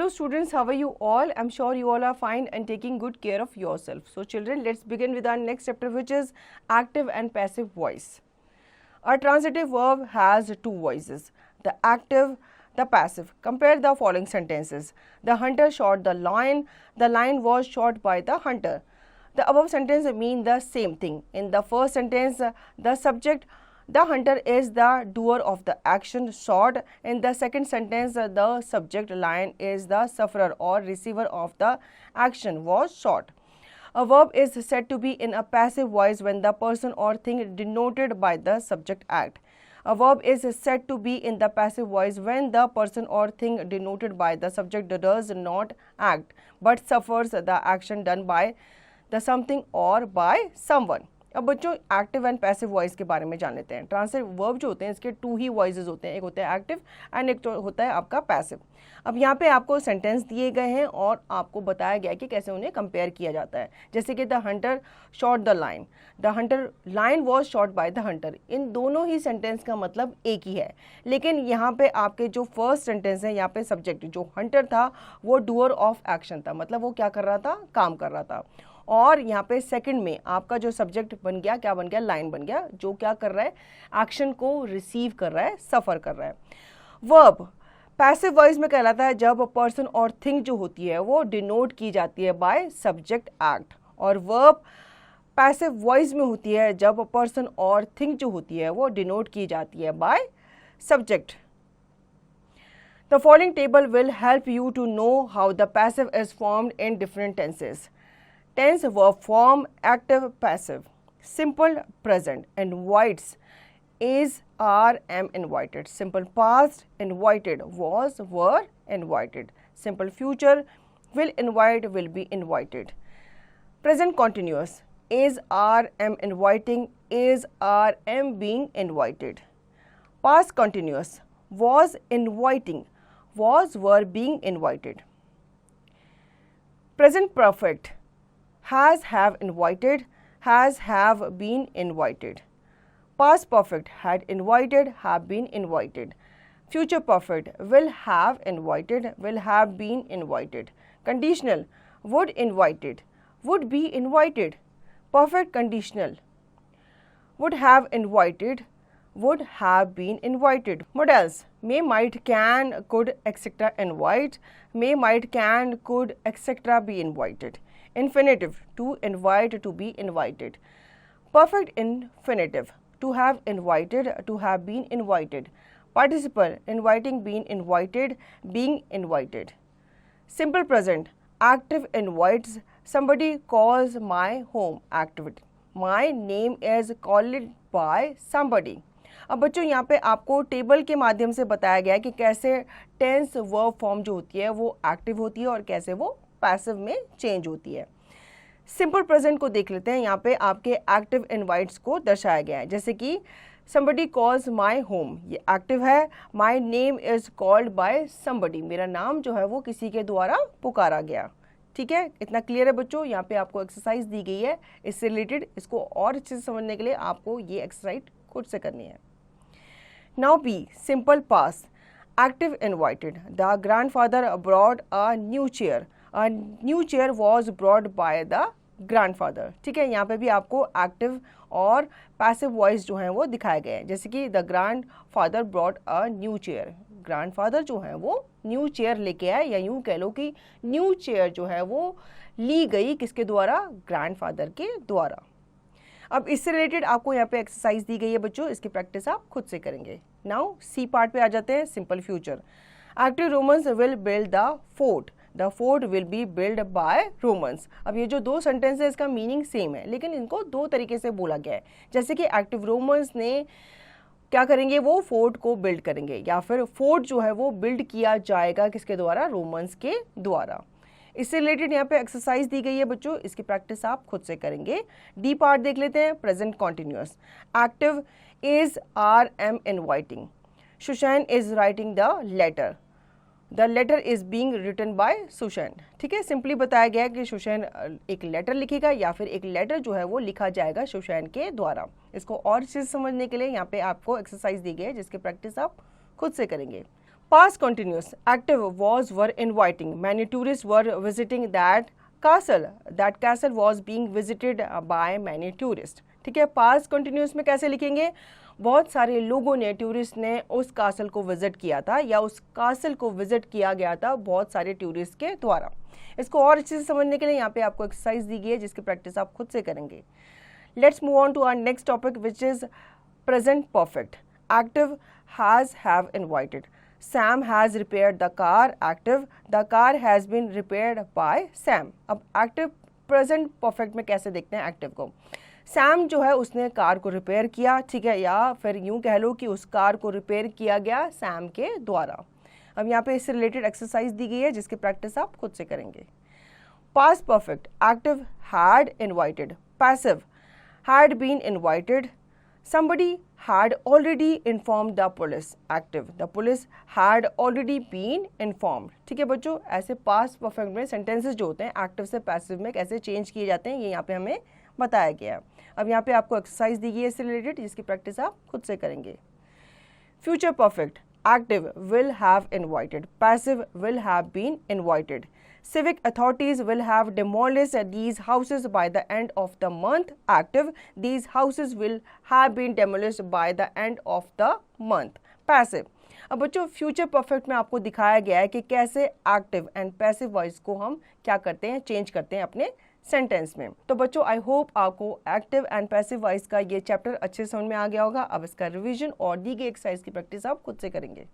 Hello students, how are you all? I'm sure you all are fine and taking good care of yourself. So children, let's begin with our next chapter, which is active and passive voice. A transitive verb has two voices, the active, the passive. Compare the following sentences. The hunter shot the lion was shot by the hunter. The above sentence mean the same thing. In the first sentence, the subject, the hunter, is the doer of the action shot. In the second sentence, the subject, lion, is the sufferer or receiver of the action was shot. A verb is said to be in a passive voice when the person or thing denoted by the subject act. A verb is said to be in the passive voice when the person or thing denoted by the subject does not act but suffers the action done by the something or by someone. अब बच्चों active and passive voice के बारे में जान लेते हैं. Transitive verb जो होते हैं इसके टू ही वॉइसेस होते हैं, एक होता है एक्टिव एंड एक होता है आपका पैसिव. अब यहाँ पे आपको सेंटेंस दिए गए हैं और आपको बताया गया है कि कैसे उन्हें कंपेयर किया जाता है. जैसे कि the hunter shot the lion, the hunter lion was shot by the hunter. इन दोनों ही सेंटेंस का मतलब एक ही है, लेकिन यहाँ पे आपके जो फर्स्ट सेंटेंस है यहाँ पे सब्जेक्ट जो हंटर था वो डूअर ऑफ एक्शन था, मतलब वो क्या कर रहा था, काम कर रहा था. और यहाँ पे सेकंड में आपका जो सब्जेक्ट बन गया, क्या बन गया, लाइन बन गया, जो क्या कर रहा है, एक्शन को रिसीव कर रहा है, सफ़र कर रहा है. वर्ब पैसिव वॉइस में कहलाता है जब पर्सन और थिंग जो होती है वो डिनोट की जाती है बाय सब्जेक्ट एक्ट, और वर्ब पैसिव वॉइस में होती है जब पर्सन और थिंग जो होती है वो डिनोट की जाती है by subject. The following table will help you to know how the passive is formed in different tenses. Tense verb form active passive. Simple present invites is, are, am invited. Simple past invited was, were invited. Simple future will invite, will be invited. Present continuous is, are, am inviting, is, are, am being invited. Past continuous was inviting, was, were being invited. Present perfect has, have invited, has, have been invited. Past perfect had invited, have been invited. Future perfect will have invited, will have been invited. Conditional would invited, would be invited. Perfect conditional would have invited, would have been invited. Modals may, might, can, could, etc. invite, may, might, can, could, etc. be invited. Infinitive to invite, to be invited. Perfect infinitive to have invited, to have been invited. Participle inviting, been invited, being invited. Simple present active invites, somebody calls my home. Activity my name is called by somebody. अब बच्चों यहाँ पे आपको table के माध्यम से बताया गया है कि कैसे टेंस वर्ब फॉर्म जो होती है वो एक्टिव होती है और कैसे वो पैसिव में चेंज होती है. सिंपल प्रेजेंट को देख लेते हैं. यहाँ पे आपके एक्टिव इनवाइट्स को दर्शाया गया है, जैसे कि somebody calls my home, ये एक्टिव है. my name is called by somebody, मेरा नाम जो है वो किसी के द्वारा पुकारा गया. ठीक है, इतना क्लियर है बच्चों. यहाँ पे आपको एक्सरसाइज दी गई है इससे रिलेटेड, इसको और अच्छे से समझने के लिए आपको ये एक्सरसाइज खुद से करनी है. Now B simple past active invited. The grandfather brought a new chair, a new chair was brought by the grandfather. ठीक है, यहाँ पे भी आपको एक्टिव और पैसिव वॉइस जो हैं वो दिखाए गए हैं, जैसे कि the grandfather brought a new chair. Grandfather जो है वो न्यू चेयर लेके आए, या यूँ कह लो कि न्यू चेयर जो है वो ली गई किसके द्वारा, ग्रैंडफादर के द्वारा. अब इससे रिलेटेड आपको यहाँ पे एक्सरसाइज दी गई है बच्चों, इसकी प्रैक्टिस आप खुद से करेंगे. नाउ सी पार्ट पे आ जाते हैं. Simple future active Romans will build the fort, the fort will be build by Romans. अब ये जो दो सेंटेंस है इसका मीनिंग सेम है, लेकिन इनको दो तरीके से बोला गया है. जैसे कि एक्टिव रोमन्स ने क्या करेंगे, वो फोर्ट को बिल्ड करेंगे, या फिर फोर्ट जो है वो बिल्ड किया जाएगा किसके द्वारा, रोमन्स के द्वारा. इससे रिलेटेड यहाँ पे एक्सरसाइज दी गई है बच्चों, इसकी प्रैक्टिस आप खुद से करेंगे. डी पार्ट देख लेते हैं. Present continuous active is, are, am inviting. Susan is writing the letter, the letter is being written by Susan. ठीक है, सिंपली बताया गया है कि सुशैन एक लेटर लिखेगा या फिर एक लेटर जो है वो लिखा जाएगा सुशैन के द्वारा. इसको और चीज़ समझने के लिए यहाँ पे आपको एक्सरसाइज दी गई है जिसकी प्रैक्टिस आप खुद से करेंगे. Past continuous, active was were inviting. Many tourists were visiting that castle. That castle was being visited by many tourists. ठीक है, पास्ट कंटिन्यूस में कैसे लिखेंगे? बहुत सारे लोगों ने, टूरिस्ट ने उस कासल को विजिट किया था या उस कासल को विजिट किया गया था बहुत सारे टूरिस्ट के द्वारा। इसको और अच्छे से समझने के लिए यहाँ पे आपको एक्सरसाइज दी गई है जिसकी प्रैक्टिस आप खुद से करेंगे। Let's move on to our next topic which is present perfect. Active, has, have, invited. Sam has repaired the car. Active, the car has been repaired by Sam. अब active present perfect में कैसे देखते हैं active को? Sam जो है उसने car को रिपेयर किया, ठीक है, या फिर यूं कह लो कि उस कार को रिपेयर किया गया सैम के द्वारा। अब यहाँ पे इससे रिलेटेड एक्सरसाइज दी गई है जिसकी प्रैक्टिस आप खुद से करेंगे। Past perfect, active had invited. Passive, had been invited. Somebody had already informed the police. Active, the police had already been informed. ठीक है बच्चों, ऐसे पास्ट परफेक्ट में सेंटेंसेस जो होते हैं एक्टिव से पैसिव में कैसे चेंज किए जाते हैं ये यहाँ पे हमें बताया गया है। अब यहाँ पे आपको एक्सरसाइज दी गई है इससे रिलेटेड जिसकी प्रैक्टिस आप खुद से करेंगे। Future perfect, active will have invited. Passive will have been invited. Civic authorities will have demolished these houses by the end of the month. Active, these houses will have been demolished by the end of the month. Passive, अब बच्चों future perfect में आपको दिखाया गया है कि कैसे active and passive voice को हम क्या करते हैं, चेंज करते हैं अपने सेंटेंस में। तो बच्चों आई होप आपको एक्टिव एंड पैसिव वॉइस का ये चैप्टर अच्छे से समझ में आ गया होगा। अब इसका रिवीजन और दी गई एक्सरसाइज की प्रैक्टिस आप खुद से करेंगे।